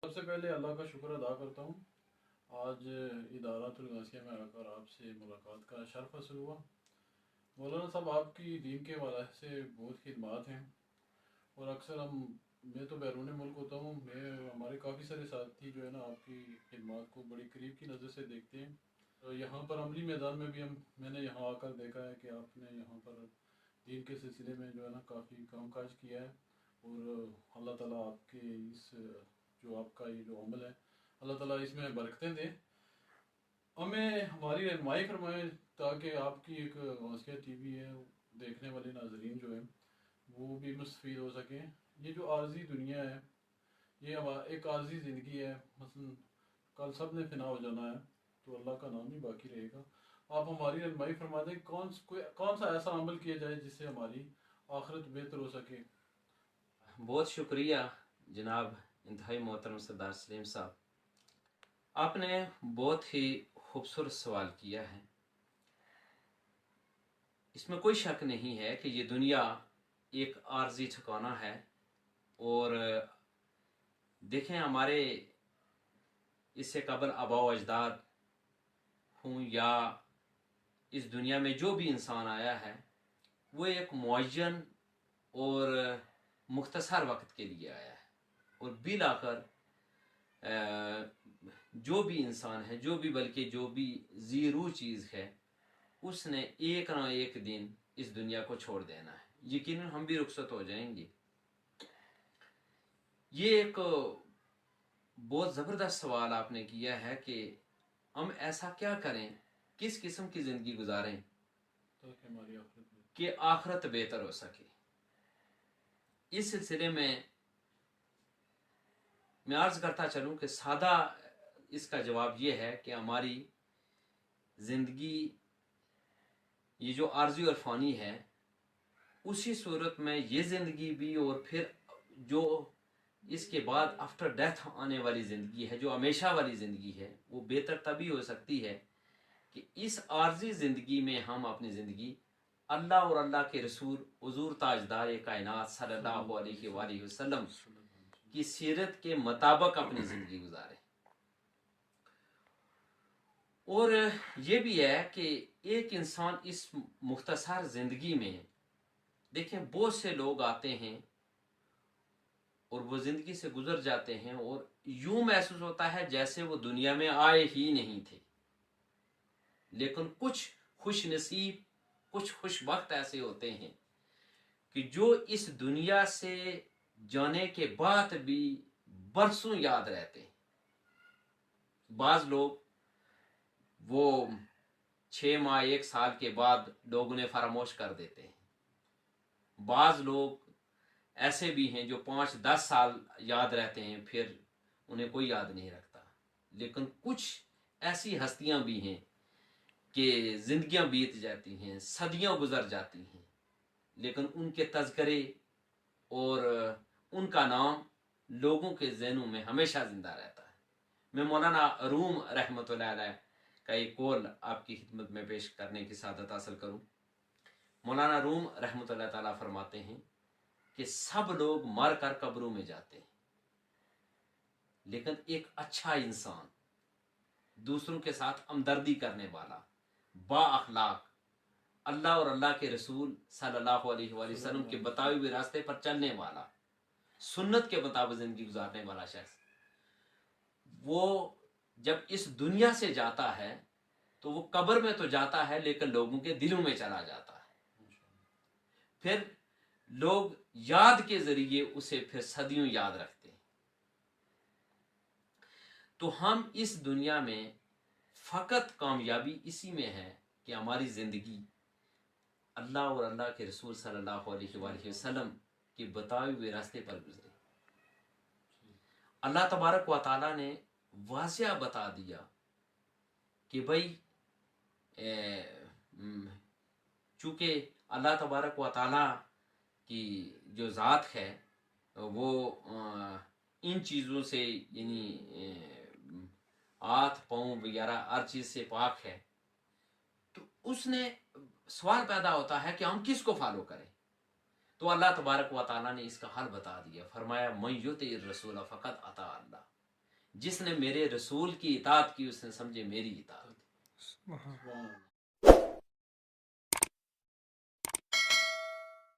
سب سے پہلے اللہ کا شکر ادا کرتا ہوں۔ آج ادارات الغاثیہ میں آ کر آپ سے ملاقات کا شرف حاصل ہوا۔ مولانا صاحب، آپ کی دین کے حوالے سے بہت خدمات ہیں، اور اکثر میں تو بیرون ملک ہوتا ہوں، ہمارے کافی سارے ساتھی جو ہے نا آپ کی خدمات کو بڑی قریب کی نظر سے دیکھتے ہیں۔ تو یہاں پر عملی میدان میں بھی میں نے یہاں آ کر دیکھا ہے کہ آپ نے یہاں پر دین کے سلسلے میں جو ہے نا کافی کام کاج کیا ہے، اور اللہ تعالیٰ آپ کے اس جو آپ کا یہ جو عمل ہے، اللہ تعالیٰ اس میں برکتیں دے، ہمیں ہماری رہنمائی فرمائے، تاکہ آپ کی ایک غوثیہ ٹی وی ہے، دیکھنے والے ناظرین جو ہیں وہ بھی مستفید ہو سکیں۔ یہ جو عارضی دنیا ہے، یہ ایک عارضی زندگی ہے، مثلا کل سب نے فنا ہو جانا ہے، تو اللہ کا نام ہی باقی رہے گا۔ آپ ہماری رہنمائی فرما دیں، کون سا ایسا عمل کیا جائے جس سے ہماری آخرت بہتر ہو سکے۔ بہت شکریہ جناب انتہائی محترم سردار سلیم صاحب، آپ نے بہت ہی خوبصورت سوال کیا ہے۔ اس میں کوئی شک نہیں ہے کہ یہ دنیا ایک عارضی ٹھکانہ ہے، اور دیکھیں ہمارے اس سے قبل آباء و اجداد ہوں یا اس دنیا میں جو بھی انسان آیا ہے، وہ ایک معین اور مختصر وقت کے لیے آیا ہے، اور بلا کر جو بھی انسان ہے، جو بھی ذی روح چیز ہے، اس نے ایک نہ ایک دن اس دنیا کو چھوڑ دینا ہے، یقیناً ہم بھی رخصت ہو جائیں گے۔ یہ ایک بہت زبردست سوال آپ نے کیا ہے کہ ہم ایسا کیا کریں، کس قسم کی زندگی گزاریں تاکہ ہماری آخرت میں کہ آخرت بہتر ہو سکے۔ اس سلسلے میں عرض کرتا چلوں کہ سادہ اس کا جواب یہ ہے کہ ہماری زندگی یہ جو عارضی اور فانی ہے، اسی صورت میں یہ زندگی بھی، اور پھر جو اس کے بعد آفٹر ڈیتھ آنے والی زندگی ہے، جو ہمیشہ والی زندگی ہے، وہ بہتر تبھی ہو سکتی ہے کہ اس عارضی زندگی میں ہم اپنی زندگی اللہ اور اللہ کے رسول حضور تاجدار کائنات صلی اللہ علیہ وآلہ وسلم کی سیرت کے مطابق اپنی زندگی گزاریں۔ اور یہ بھی ہے کہ ایک انسان اس مختصر زندگی میں، دیکھیں بہت سے لوگ آتے ہیں اور وہ زندگی سے گزر جاتے ہیں، اور یوں محسوس ہوتا ہے جیسے وہ دنیا میں آئے ہی نہیں تھے۔ لیکن کچھ خوش نصیب، کچھ خوش بخت ایسے ہوتے ہیں کہ جو اس دنیا سے جانے کے بعد بھی برسوں یاد رہتے ہیں۔ بعض لوگ وہ 6 ماہ 1 سال کے بعد لوگ انہیں فراموش کر دیتے ہیں، بعض لوگ ایسے بھی ہیں جو 5-10 سال یاد رہتے ہیں، پھر انہیں کوئی یاد نہیں رکھتا۔ لیکن کچھ ایسی ہستیاں بھی ہیں کہ زندگیاں بیت جاتی ہیں، صدیاں گزر جاتی ہیں، لیکن ان کے تذکرے اور ان کا نام لوگوں کے ذہنوں میں ہمیشہ زندہ رہتا ہے۔ میں مولانا روم رحمۃ اللہ علیہ کا ایک قول آپ کی خدمت میں پیش کرنے کی سعادت حاصل کروں۔ مولانا روم رحمۃ اللہ تعالیٰ فرماتے ہیں کہ سب لوگ مر کر قبروں میں جاتے ہیں، لیکن ایک اچھا انسان، دوسروں کے ساتھ ہمدردی کرنے والا، با اخلاق، اللہ اور اللہ کے رسول صلی اللہ علیہ وآلہ وسلم کے بتائے ہوئے راستے پر چلنے والا، سنت کے مطابق زندگی گزارنے والا شخص، وہ جب اس دنیا سے جاتا ہے تو وہ قبر میں تو جاتا ہے، لیکن لوگوں کے دلوں میں چلا جاتا ہے۔ پھر لوگ یاد کے ذریعے اسے پھر صدیوں یاد رکھتے ہیں۔ تو ہم اس دنیا میں فقط کامیابی اسی میں ہے کہ ہماری زندگی اللہ اور اللہ کے رسول صلی اللہ علیہ وآلہ وسلم کے بتائے ہوئے راستے پر گزرے۔ اللہ تبارک و تعالیٰ نے واضح بتا دیا کہ بھائی چونکہ اللہ تبارک و تعالیٰ کی جو ذات ہے وہ ان چیزوں سے، یعنی ہاتھ پاؤں وغیرہ ہر چیز سے پاک ہے، تو اس نے سوال پیدا ہوتا ہے کہ ہم کس کو فالو کریں؟ تو اللہ تبارک و تعالیٰ نے اس کا حل بتا دیا، فرمایا من یطع الرسول فقط اطاع اللہ۔ جس نے میرے رسول کی اطاعت کی اس نے سمجھے میری اطاعت. سبحان سبحان اللہ.